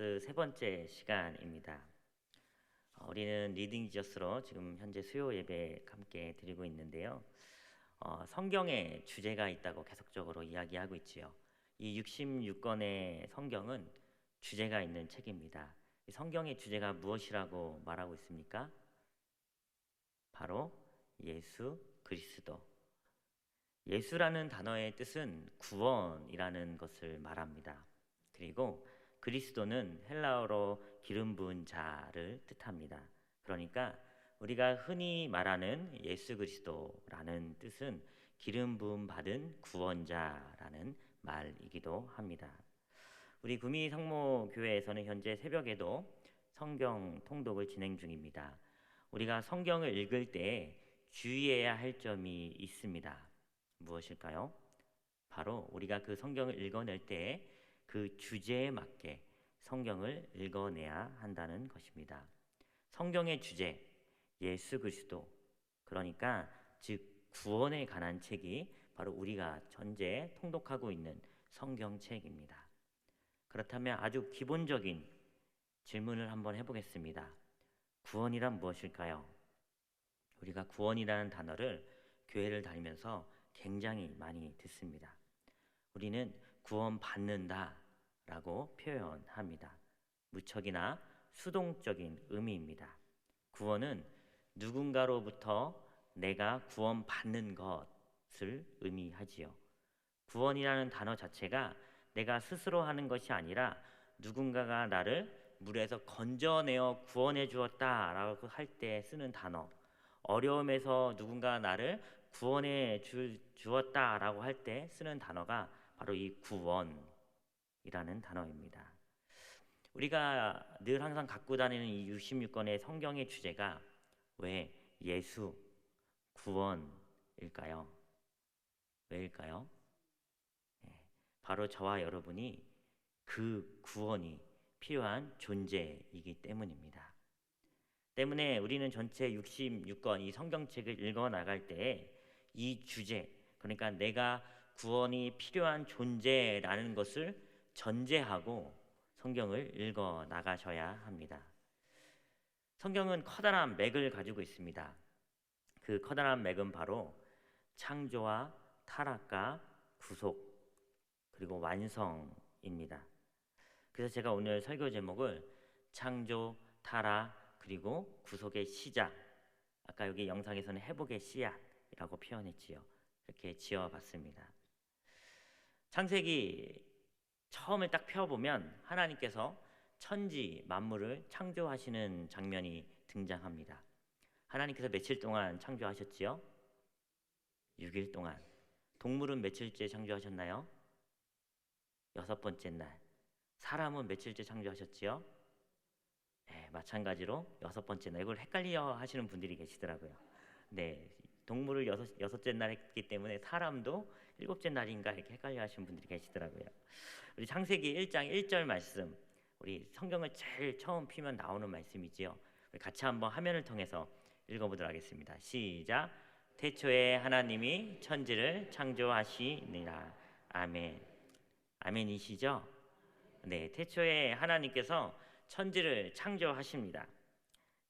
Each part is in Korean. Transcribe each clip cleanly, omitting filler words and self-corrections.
클래스 세 번째 시간입니다. 우리는 리딩 지저스로 지금 현재 수요 예배 함께 드리고 있는데요. 성경에 주제가 있다고 계속적으로 이야기하고 있지요. 이 66권의 성경은 주제가 있는 책입니다. 이 성경의 주제가 무엇이라고 말하고 있습니까? 바로 예수 그리스도. 예수라는 단어의 뜻은 구원이라는 것을 말합니다. 그리고 그리스도는 헬라어로 기름 부은 자를 뜻합니다. 그러니까 우리가 흔히 말하는 예수 그리스도라는 뜻은 기름 부음 받은 구원자라는 말이기도 합니다. 우리 구미 성모교회에서는 현재 새벽에도 성경 통독을 진행 중입니다. 우리가 성경을 읽을 때 주의해야 할 점이 있습니다. 무엇일까요? 바로 우리가 그 성경을 읽어낼 때 그 주제에 맞게 성경을 읽어내야 한다는 것입니다. 성경의 주제, 예수 그리스도, 그러니까 즉 구원에 관한 책이 바로 우리가 현재 통독하고 있는 성경책입니다. 그렇다면 아주 기본적인 질문을 한번 해보겠습니다. 구원이란 무엇일까요? 우리가 구원이라는 단어를 교회를 다니면서 굉장히 많이 듣습니다. 우리는 구원받는다 라고 표현합니다. 무척이나 수동적인 의미입니다. 구원은 누군가로부터 내가 구원받는 것을 의미하지요. 구원이라는 단어 자체가 내가 스스로 하는 것이 아니라 누군가가 나를 물에서 건져내어 구원해 주었다라고 할 때 쓰는 단어, 어려움에서 누군가 나를 구원해 주었다라고 할 때 쓰는 단어가 바로 이 구원이라는 단어입니다. 우리가 늘 항상 갖고 다니는 이 66권의 성경의 주제가 왜 예수, 구원일까요? 왜일까요? 바로 저와 여러분이 그 구원이 필요한 존재이기 때문입니다. 때문에 우리는 전체 66권 이 성경책을 읽어 나갈 때 이 주제, 그러니까 내가 구원이 필요한 존재라는 것을 전제하고 성경을 읽어 나가셔야 합니다. 성경은 커다란 맥을 가지고 있습니다. 그 커다란 맥은 바로 창조와 타락과 구속 그리고 완성입니다. 그래서 제가 오늘 설교 제목을 창조, 타락, 그리고 구속의 시작, 아까 여기 영상에서는 회복의 씨앗이라고 표현했지요. 이렇게 지어봤습니다. 창세기 처음에 딱 펴보면 하나님께서 천지 만물을 창조하시는 장면이 등장합니다. 하나님께서 며칠 동안 창조하셨지요? 6일 동안. 동물은 며칠째 창조하셨나요? 6번째 날. 사람은 며칠째 창조하셨지요? 네, 마찬가지로 6번째 날. 이걸 헷갈려 하시는 분들이 계시더라고요. 네, 동물을 여섯째 날 했기 때문에 사람도 7째 날인가 이렇게 헷갈려 하시는 분들이 계시더라고요. 우리 창세기 1장 1절 말씀, 우리 성경을 제일 처음 피면 나오는 말씀이지요. 우리 같이 한번 화면을 통해서 읽어보도록 하겠습니다. 시작. 태초에 하나님이 천지를 창조하시니라. 아멘. 아멘이시죠? 네, 태초에 하나님께서 천지를 창조하십니다.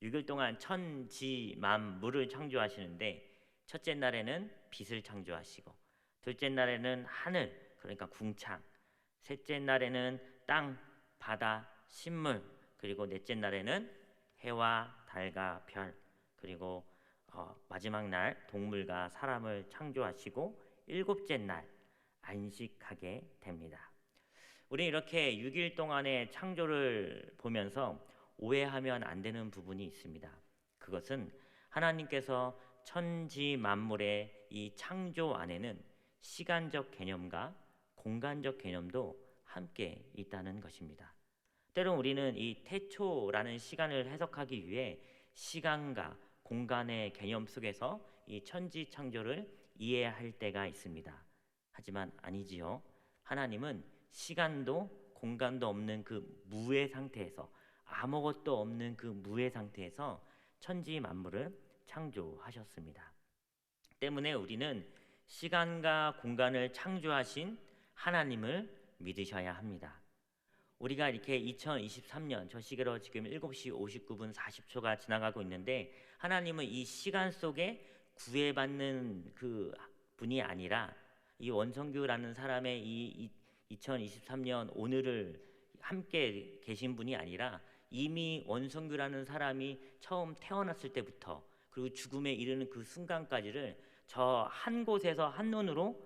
6일 동안 천지 만물을 창조하시는데 첫째 날에는 빛을 창조하시고 둘째 날에는 하늘, 그러니까 궁창, 셋째 날에는 땅, 바다, 식물, 그리고 넷째 날에는 해와 달과 별, 그리고 마지막 날 동물과 사람을 창조하시고 일곱째 날 안식하게 됩니다. 우리 이렇게 6일 동안의 창조를 보면서 오해하면 안 되는 부분이 있습니다. 그것은 하나님께서 천지 만물의 이 창조 안에는 시간적 개념과 공간적 개념도 함께 있다는 것입니다. 때론 우리는 이 태초라는 시간을 해석하기 위해 시간과 공간의 개념 속에서 이 천지 창조를 이해할 때가 있습니다. 하지만 아니지요. 하나님은 시간도 공간도 없는 그 무의 상태에서, 아무것도 없는 그 무의 상태에서 천지 만물을 창조하셨습니다. 때문에 우리는 시간과 공간을 창조하신 하나님을 믿으셔야 합니다. 우리가 이렇게 2023년 저 시계로 지금 7시 59분 40초가 지나가고 있는데 하나님은 이 시간 속에 구애받는 그 분이 아니라 이 원성규라는 사람의 이 2023년 오늘을 함께 계신 분이 아니라 이미 원성규라는 사람이 처음 태어났을 때부터 그리고 죽음에 이르는 그 순간까지를 저 한 곳에서 한 눈으로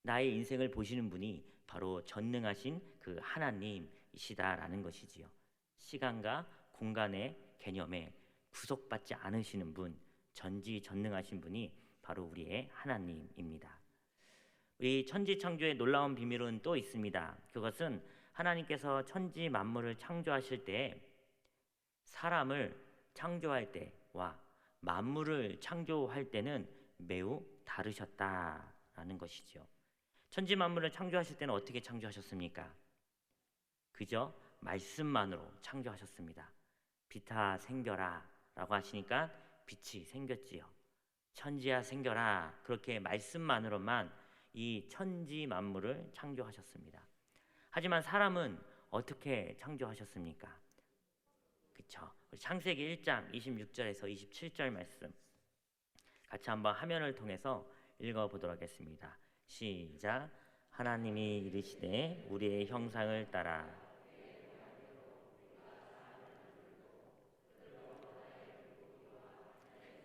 나의 인생을 보시는 분이 바로 전능하신 그 하나님이시다라는 것이지요. 시간과 공간의 개념에 구속받지 않으시는 분, 전지전능하신 분이 바로 우리의 하나님입니다. 우리 천지창조의 놀라운 비밀은 또 있습니다. 그것은 하나님께서 천지 만물을 창조하실 때 사람을 창조할 때와 만물을 창조할 때는 매우 다르셨다라는 것이죠. 천지 만물을 창조하실 때는 어떻게 창조하셨습니까? 그저 말씀만으로 창조하셨습니다. 빛아 생겨라 라고 하시니까 빛이 생겼지요. 천지야 생겨라, 그렇게 말씀만으로만 이 천지 만물을 창조하셨습니다. 하지만 사람은 어떻게 창조하셨습니까? 그쵸? 우리 창세기 1장 26절에서 27절 말씀 같이 한번 화면을 통해서 읽어보도록 하겠습니다. 시작. 하나님이 이르시되 우리의 형상을 따라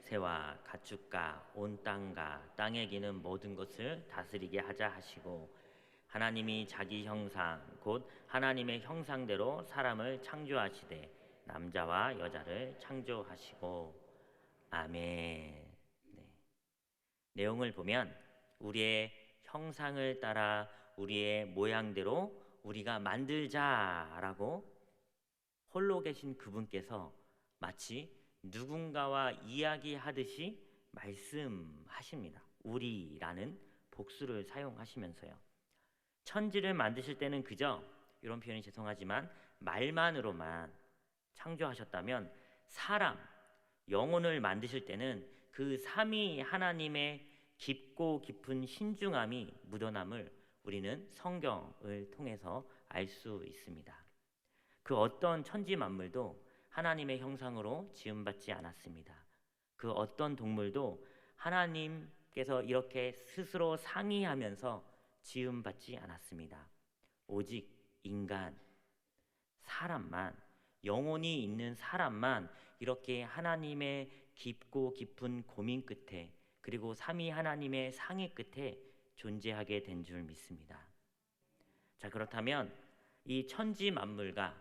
새와 가축과 온 땅과 땅에 기는 모든 것을 다스리게 하자 하시고 하나님이 자기 형상 곧 하나님의 형상대로 사람을 창조하시되 남자와 여자를 창조하시고 아멘. 네. 내용을 보면 우리의 형상을 따라 우리의 모양대로 우리가 만들자라고 홀로 계신 그분께서 마치 누군가와 이야기하듯이 말씀하십니다. 우리라는 복수를 사용하시면서요. 천지를 만드실 때는 그저 이런 표현이 죄송하지만 말만으로만 창조하셨다면 사람, 영혼을 만드실 때는 그 삼위 하나님의 깊고 깊은 신중함이 묻어남을 우리는 성경을 통해서 알 수 있습니다. 그 어떤 천지 만물도 하나님의 형상으로 지음받지 않았습니다. 그 어떤 동물도 하나님께서 이렇게 스스로 상의하면서 지음받지 않았습니다. 오직 인간, 사람만, 영혼이 있는 사람만 이렇게 하나님의 깊고 깊은 고민 끝에 그리고 삼위 하나님의 상의 끝에 존재하게 된 줄 믿습니다. 자, 그렇다면 이 천지 만물과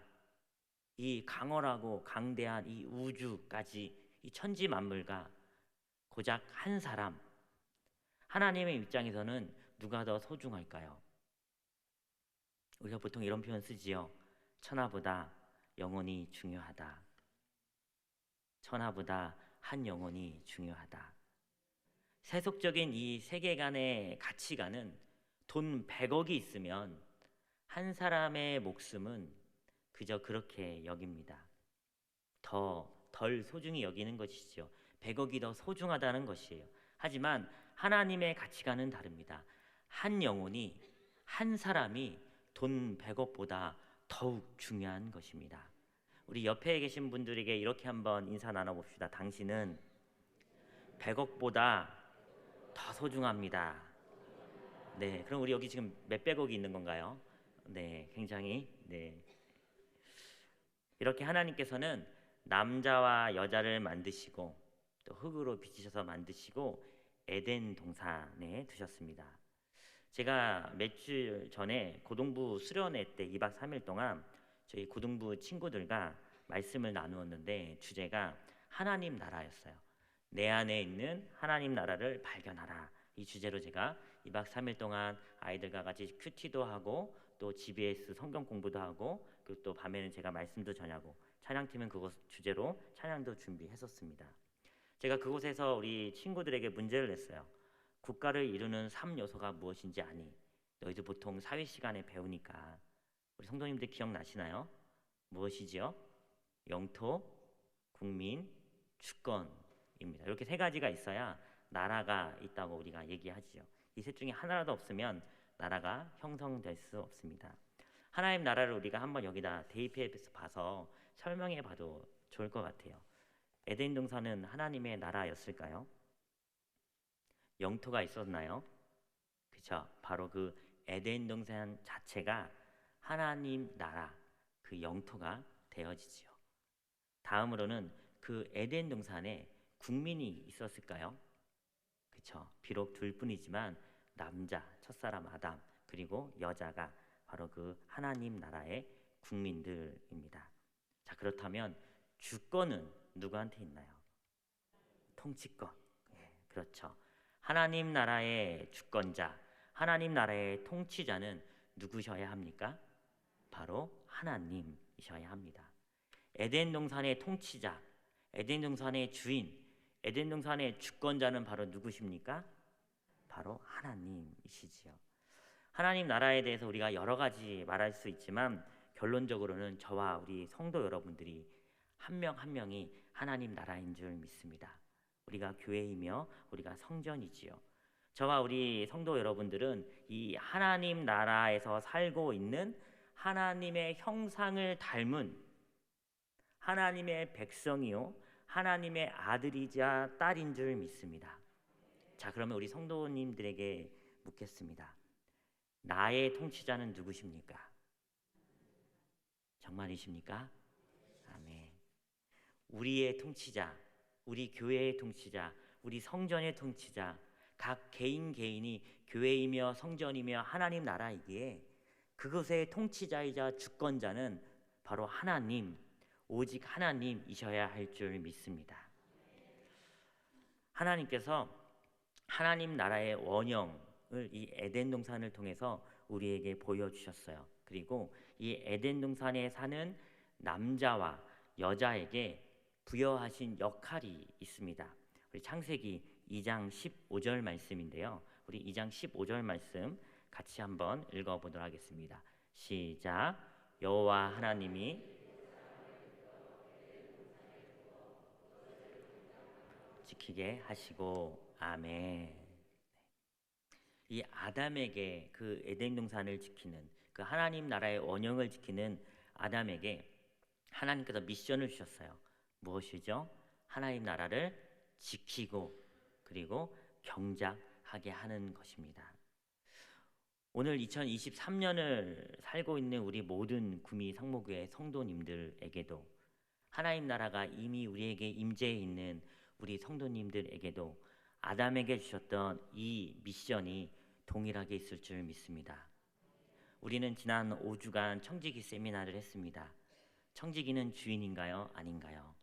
이 강월하고 강대한 이 우주까지 이 천지 만물과 고작 한 사람, 하나님의 입장에서는 누가 더 소중할까요? 우리가 보통 이런 표현 쓰지요. 천하보다 영혼이 중요하다. 천하보다 한 영혼이 중요하다. 세속적인 이 세계관의 가치관은 돈 100억이 있으면 한 사람의 목숨은 그저 그렇게 여깁니다. 덜 소중히 여기는 것이죠. 100억이 더 소중하다는 것이에요. 하지만 하나님의 가치관은 다릅니다. 한 영혼이, 한 사람이 돈 100억보다 더욱 중요한 것입니다. 우리 옆에 계신 분들에게 이렇게 한번 인사 나눠봅시다. 당신은 100억보다 더 소중합니다. 네, 그럼 우리 여기 지금 몇백억이 있는 건가요? 네, 굉장히 이렇게 하나님께서는 남자와 여자를 만드시고 또 흙으로 빚으셔서 만드시고 에덴 동산에 두셨습니다. 제가 며칠 전에 고등부 수련회 때 2박 3일 동안 저희 고등부 친구들과 말씀을 나누었는데 주제가 하나님 나라였어요. 내 안에 있는 하나님 나라를 발견하라. 이 주제로 제가 2박 3일 동안 아이들과 같이 큐티도 하고 또 GBS 성경 공부도 하고 그리고 또 밤에는 제가 말씀도 전하고 찬양팀은 그것 주제로 찬양도 준비했었습니다. 제가 그곳에서 우리 친구들에게 문제를 냈어요. 국가를 이루는 3요소가 무엇인지 아니? 너희들 보통 사회 시간에 배우니까 우리 성도님들 기억나시나요? 무엇이지요? 영토, 국민, 주권입니다. 이렇게 세 가지가 있어야 나라가 있다고 우리가 얘기하지요. 이 셋 중에 하나라도 없으면 나라가 형성될 수 없습니다. 하나님 나라를 우리가 한번 여기다 대입해서 봐서 설명해 봐도 좋을 것 같아요. 에덴 동산은 하나님의 나라였을까요? 영토가 있었나요? 그쵸? 바로 그 에덴 동산 자체가 하나님 나라, 그 영토가 되어지지요. 다음으로는 그 에덴 동산에 국민이 있었을까요? 그쵸? 비록 둘뿐이지만 남자, 첫사람 아담, 그리고 여자가 바로 그 하나님 나라의 국민들입니다. 자, 그렇다면 주권은 누구한테 있나요? 통치권. 예, 그렇죠. 하나님 나라의 주권자, 하나님 나라의 통치자는 누구셔야 합니까? 바로 하나님이셔야 합니다. 에덴 동산의 통치자, 에덴 동산의 주인, 에덴 동산의 주권자는 바로 누구십니까? 바로 하나님이시지요. 하나님 나라에 대해서 우리가 여러 가지 말할 수 있지만 결론적으로는 저와 우리 성도 여러분들이 한 명 한 명이 하나님 나라인 줄 믿습니다. 우리가 교회이며 우리가 성전이지요. 저와 우리 성도 여러분들은 이 하나님 나라에서 살고 있는 하나님의 형상을 닮은 하나님의 백성이요 하나님의 아들이자 딸인 줄 믿습니다. 자, 그러면 우리 성도님들에게 묻겠습니다. 나의 통치자는 누구십니까? 정말이십니까? 아멘. 우리의 통치자, 우리 교회의 통치자, 우리 성전의 통치자, 각 개인 개인이 교회이며 성전이며 하나님 나라이기에 그것의 통치자이자 주권자는 바로 하나님, 오직 하나님이셔야 할 줄 믿습니다. 하나님께서 하나님 나라의 원형을 이 에덴 동산을 통해서 우리에게 보여주셨어요. 그리고 이 에덴 동산에 사는 남자와 여자에게 부여하신 역할이 있습니다. 우리 창세기 2장 15절 말씀인데요. 우리 2장 15절 말씀 같이 한번 읽어보도록 하겠습니다. 시작. 여호와 하나님이 지키게 하시고 아멘. 이 아담에게 그 에덴 동산을 지키는 그 하나님 나라의 원형을 지키는 아담에게 하나님께서 미션을 주셨어요. 무엇이죠? 하나님 나라를 지키고 그리고 경작하게 하는 것입니다. 오늘 2023년을 살고 있는 우리 모든 구미 성모교회 성도님들에게도 하나님 나라가 이미 우리에게 임재해 있는 우리 성도님들에게도 아담에게 주셨던 이 미션이 동일하게 있을 줄 믿습니다. 우리는 지난 5주간 청지기 세미나를 했습니다. 청지기는 주인인가요? 아닌가요?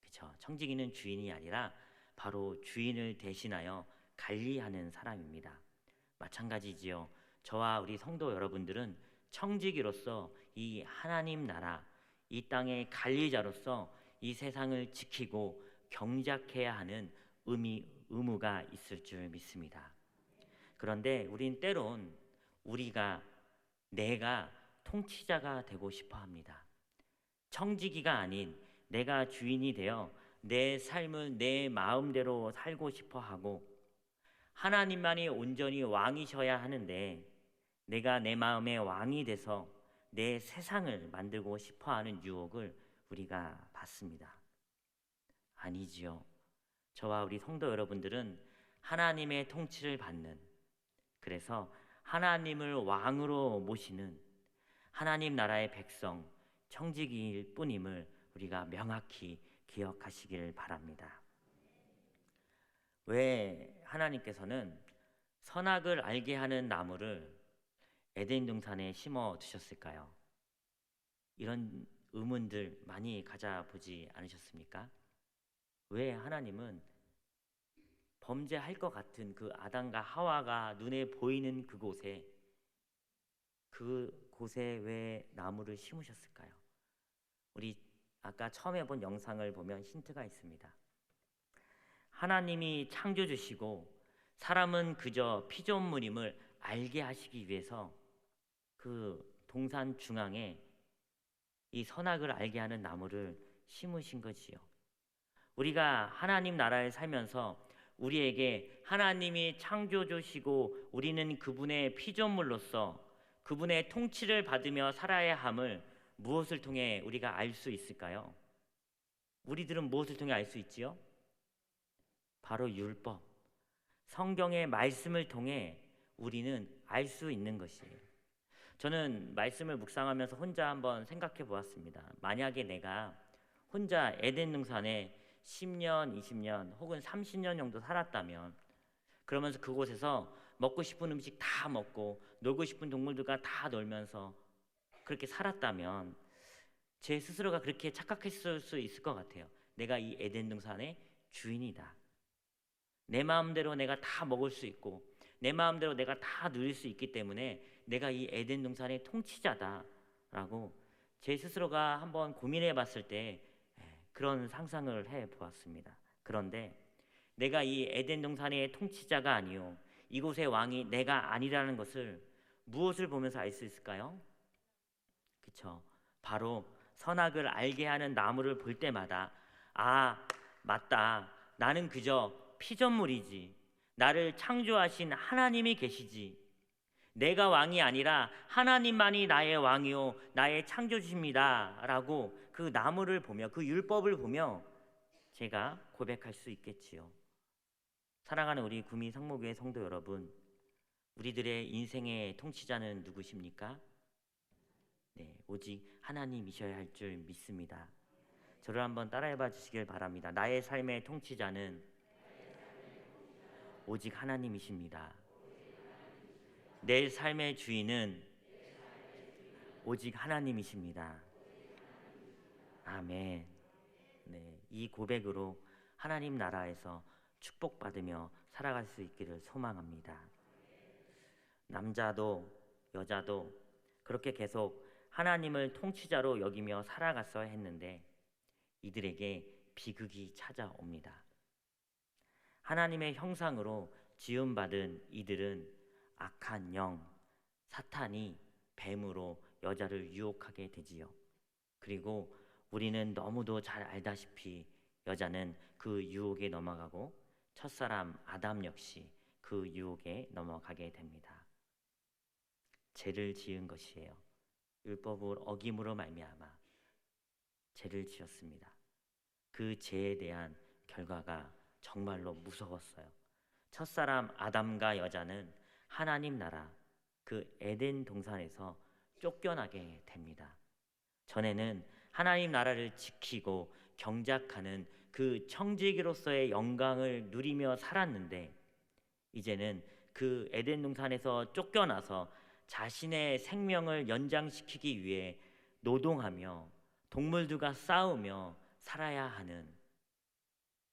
그렇죠. 청지기는 주인이 아니라 바로 주인을 대신하여 관리하는 사람입니다. 마찬가지지요. 저와 우리 성도 여러분들은 청지기로서 이 하나님 나라, 이 땅의 관리자로서 이 세상을 지키고 경작해야 하는 의무가 있을 줄 믿습니다. 그런데 우린 때론 내가 통치자가 되고 싶어 합니다. 청지기가 아닌 내가 주인이 되어 내 삶을 내 마음대로 살고 싶어 하고 하나님만이 온전히 왕이셔야 하는데 내가 내 마음의 왕이 돼서 내 세상을 만들고 싶어 하는 유혹을 우리가 받습니다. 아니지요. 저와 우리 성도 여러분들은 하나님의 통치를 받는, 그래서 하나님을 왕으로 모시는 하나님 나라의 백성, 청지기일 뿐임을 우리가 명확히 기억하시길 바랍니다. 왜 하나님께서는 선악을 알게 하는 나무를 에덴 동산에 심어 두셨을까요? 이런 의문들 많이 가져보지 않으셨습니까? 왜 하나님은 범죄할 것 같은 그 아담과 하와가 눈에 보이는 그곳에 왜 나무를 심으셨을까요? 우리 아까 처음에 본 영상을 보면 힌트가 있습니다. 하나님이 창조주시고 사람은 그저 피조물임을 알게 하시기 위해서 그 동산 중앙에 이 선악을 알게 하는 나무를 심으신 거지요. 우리가 하나님 나라에 살면서 우리에게 하나님이 창조주시고 우리는 그분의 피조물로서 그분의 통치를 받으며 살아야 함을 무엇을 통해 우리가 알 수 있을까요? 우리들은 무엇을 통해 알 수 있지요? 바로 율법, 성경의 말씀을 통해 우리는 알 수 있는 것이에요. 저는 말씀을 묵상하면서 혼자 한번 생각해 보았습니다. 만약에 내가 혼자 에덴 동산에 10년, 20년 혹은 30년 정도 살았다면, 그러면서 그곳에서 먹고 싶은 음식 다 먹고 놀고 싶은 동물들과 다 놀면서 그렇게 살았다면 제 스스로가 그렇게 착각했을 수 있을 것 같아요. 내가 이 에덴 동산의 주인이다. 내 마음대로 내가 다 먹을 수 있고 내 마음대로 내가 다 누릴 수 있기 때문에 내가 이 에덴 동산의 통치자다라고 제 스스로가 한번 고민해 봤을 때 그런 상상을 해 보았습니다. 그런데 내가 이 에덴 동산의 통치자가 아니요 이곳의 왕이 내가 아니라는 것을 무엇을 보면서 알 수 있을까요? 그쵸? 바로 선악을 알게 하는 나무를 볼 때마다 아, 맞다. 나는 그저 피조물이지. 나를 창조하신 하나님이 계시지. 내가 왕이 아니라 하나님만이 나의 왕이요 나의 창조주십니다. 라고 그 나무를 보며 그 율법을 보며 제가 고백할 수 있겠지요. 사랑하는 우리 구미 성모교회 성도 여러분, 우리들의 인생의 통치자는 누구십니까? 네, 오직 하나님이셔야 할 줄 믿습니다. 저를 한번 따라해봐 주시길 바랍니다. 나의 삶의 통치자는 오직 하나님이십니다. 내 삶의 주인은 오직 하나님이십니다. 아멘. 네, 이 고백으로 하나님 나라에서 축복받으며 살아갈 수 있기를 소망합니다. 남자도 여자도 그렇게 계속 하나님을 통치자로 여기며 살아갔어야 했는데 이들에게 비극이 찾아옵니다. 하나님의 형상으로 지음받은 이들은 악한 영, 사탄이 뱀으로 여자를 유혹하게 되지요. 그리고 우리는 너무도 잘 알다시피 여자는 그 유혹에 넘어가고 첫사람 아담 역시 그 유혹에 넘어가게 됩니다. 죄를 지은 것이에요. 율법을 어김으로 말미암아 죄를 지었습니다. 그 죄에 대한 결과가 정말로 무서웠어요. 첫사람 아담과 여자는 하나님 나라 그 에덴 동산에서 쫓겨나게 됩니다. 전에는 하나님 나라를 지키고 경작하는 그 청지기로서의 영광을 누리며 살았는데 이제는 그 에덴 동산에서 쫓겨나서 자신의 생명을 연장시키기 위해 노동하며 동물들과 싸우며 살아야 하는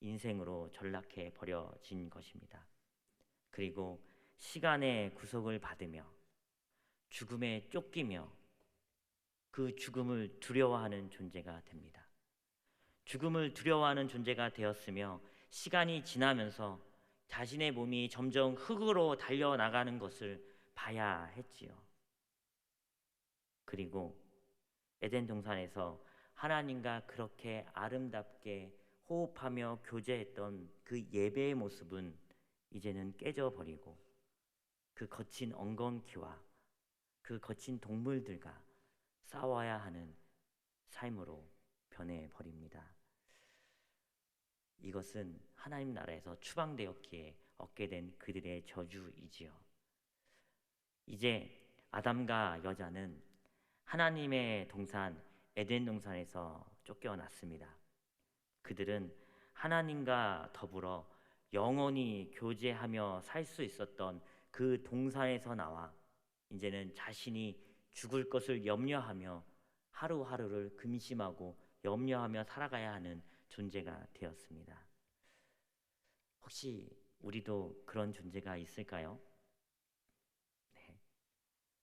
인생으로 전락해 버려진 것입니다. 그리고 시간의 구속을 받으며 죽음에 쫓기며 그 죽음을 두려워하는 존재가 됩니다. 죽음을 두려워하는 존재가 되었으며 시간이 지나면서 자신의 몸이 점점 흙으로 달려나가는 것을 봐야 했지요. 그리고 에덴 동산에서 하나님과 그렇게 아름답게 호흡하며 교제했던 그 예배의 모습은 이제는 깨져버리고 그 거친 엉겅퀴와 그 거친 동물들과 싸워야 하는 삶으로 변해버립니다. 이것은 하나님 나라에서 추방되었기에 얻게 된 그들의 저주이지요. 이제 아담과 여자는 하나님의 동산 에덴 동산에서 쫓겨났습니다. 그들은 하나님과 더불어 영원히 교제하며 살 수 있었던 그 동산에서 나와 이제는 자신이 죽을 것을 염려하며 하루하루를 근심하고 염려하며 살아가야 하는 존재가 되었습니다. 혹시 우리도 그런 존재가 있을까요? 네.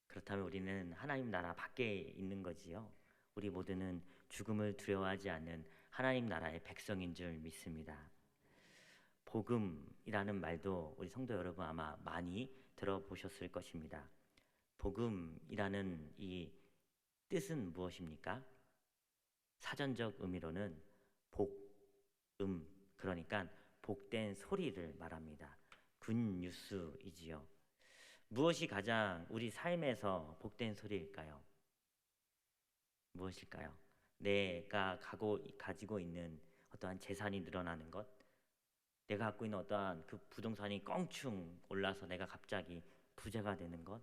그렇다면 우리는 하나님 나라 밖에 있는 거지요. 우리 모두는 죽음을 두려워하지 않는 하나님 나라의 백성인 줄 믿습니다. 복음이라는 말도 우리 성도 여러분 아마 많이 들어보셨을 것입니다. 복음이라는 이 뜻은 무엇입니까? 사전적 의미로는 그러니까 복된 소리를 말합니다. 굿뉴스이지요. 무엇이 가장 우리 삶에서 복된 소리일까요? 무엇일까요? 내가 가지고 있는 어떠한 재산이 늘어나는 것, 내가 갖고 있는 어떠한 그 부동산이 껑충 올라서 내가 갑자기 부자가 되는 것,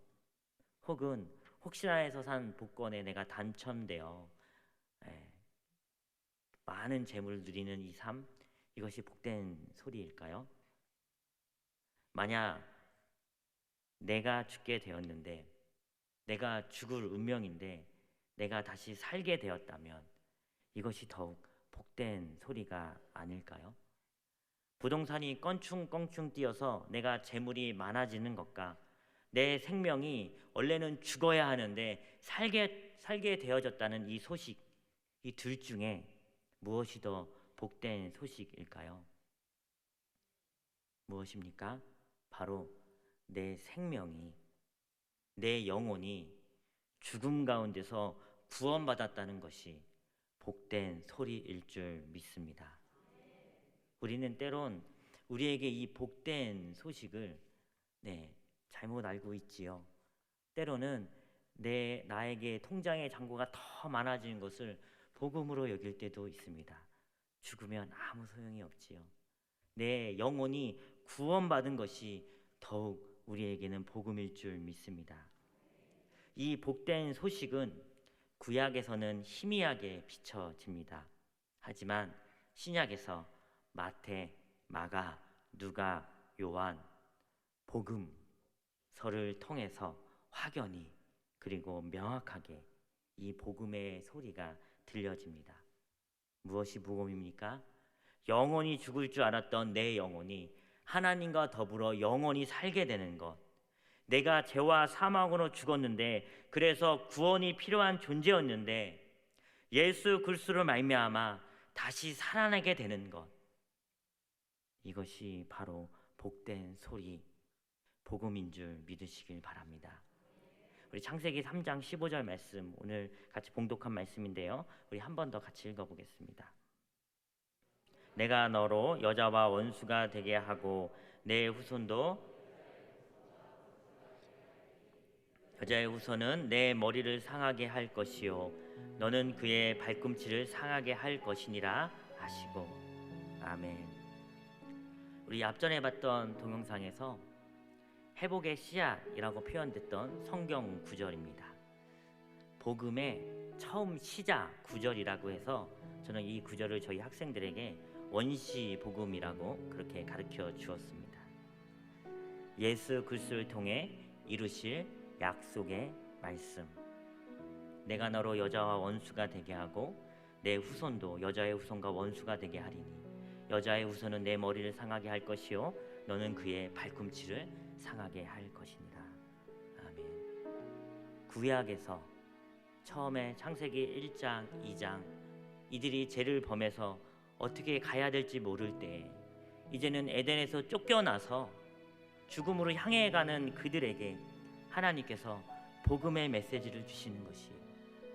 혹은 혹시나 해서 산 복권에 내가 당첨되어 예, 많은 재물을 누리는 이 삶, 이것이 복된 소리일까요? 만약 내가 죽게 되었는데, 내가 죽을 운명인데 내가 다시 살게 되었다면 이것이 더욱 복된 소리가 아닐까요? 부동산이 껑충껑충 뛰어서 내가 재물이 많아지는 것과 내 생명이 원래는 죽어야 하는데 살게 되어졌다는 이 소식, 이 둘 중에 무엇이 더 복된 소식일까요? 무엇입니까? 바로 내 생명이, 내 영혼이 죽음 가운데서 구원받았다는 것이 복된 소리일 줄 믿습니다. 우리는 때론 우리에게 이 복된 소식을 잘못 알고 있지요. 때로는 나에게 통장의 잔고가 더 많아지는 것을 복음으로 여길 때도 있습니다. 죽으면 아무 소용이 없지요. 내 영혼이 구원받은 것이 더욱 우리에게는 복음일 줄 믿습니다. 이 복된 소식은 구약에서는 희미하게 비춰집니다. 하지만 신약에서 마태, 마가, 누가, 요한, 복음서를 통해서 확연히 그리고 명확하게 이 복음의 소리가 들려집니다. 무엇이 복음입니까? 영원히 죽을 줄 알았던 내 영혼이 하나님과 더불어 영원히 살게 되는 것. 내가 죄와 사망으로 죽었는데, 그래서 구원이 필요한 존재였는데 예수 그리스도로 말미암아 다시 살아나게 되는 것. 이것이 바로 복된 소리, 복음인 줄 믿으시길 바랍니다. 우리 창세기 3장 15절 말씀, 오늘 같이 봉독한 말씀인데요. 우리 한 번 더 같이 읽어보겠습니다. 내가 너로 여자와 원수가 되게 하고 내 후손도 여자의 후손은 내 머리를 상하게 할 것이요 너는 그의 발꿈치를 상하게 할 것이니라 하시고. 아멘. 우리 앞전에 봤던 동영상에서 회복의 씨앗이라고 표현됐던 성경 구절입니다. 복음의 처음 시작 구절이라고 해서 저는 이 구절을 저희 학생들에게 원시 복음이라고 그렇게 가르쳐 주었습니다. 예수 그리스도를 통해 이루실 약속의 말씀. 내가 너로 여자와 원수가 되게 하고 내 후손도 여자의 후손과 원수가 되게 하리니 여자의 후손은 내 머리를 상하게 할 것이요 너는 그의 발꿈치를 상하게 할 것이니라. 아멘. 구약에서 처음에 창세기 1장, 2장 이들이 죄를 범해서 어떻게 가야 될지 모를 때 이제는 에덴에서 쫓겨나서 죽음으로 향해 가는 그들에게 하나님께서 복음의 메시지를 주시는 것이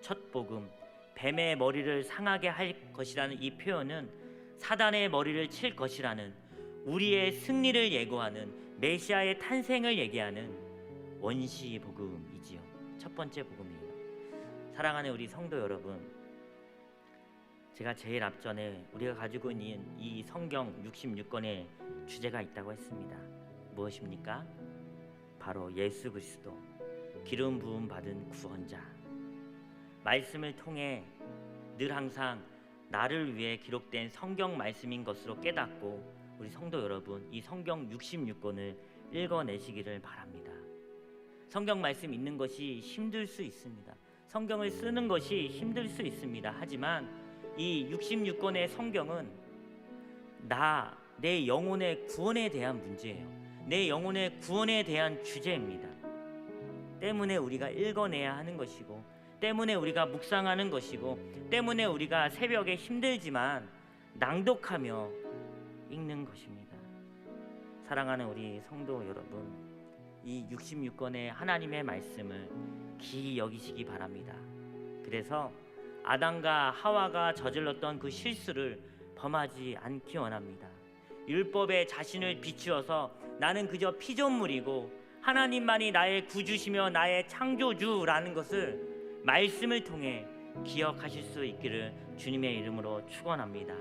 첫 복음, 뱀의 머리를 상하게 할 것이라는 이 표현은 사단의 머리를 칠 것이라는 우리의 승리를 예고하는 메시아의 탄생을 얘기하는 원시 복음이지요. 첫 번째 복음이에요. 사랑하는 우리 성도 여러분, 제가 제일 앞전에 우리가 가지고 있는 이 성경 66권의 주제가 있다고 했습니다. 무엇입니까? 바로 예수 그리스도, 기름 부음 받은 구원자. 말씀을 통해 늘 항상 나를 위해 기록된 성경 말씀인 것으로 깨닫고 우리 성도 여러분 이 성경 66권을 읽어내시기를 바랍니다. 성경 말씀 읽는 것이 힘들 수 있습니다. 성경을 쓰는 것이 힘들 수 있습니다. 하지만 이 66권의 성경은 내 영혼의 구원에 대한 문제예요. 내 영혼의 구원에 대한 주제입니다. 때문에 우리가 읽어내야 하는 것이고, 때문에 우리가 묵상하는 것이고, 때문에 우리가 새벽에 힘들지만 낭독하며 읽는 것입니다. 사랑하는 우리 성도 여러분, 이 66권의 하나님의 말씀을 기이 여기시기 바랍니다. 그래서 아담과 하와가 저질렀던 그 실수를 범하지 않기 원합니다. 율법에 자신을 비추어서 나는 그저 피조물이고 하나님만이 나의 구주시며 나의 창조주라는 것을 말씀을 통해 기억하실 수 있기를 주님의 이름으로 축원합니다.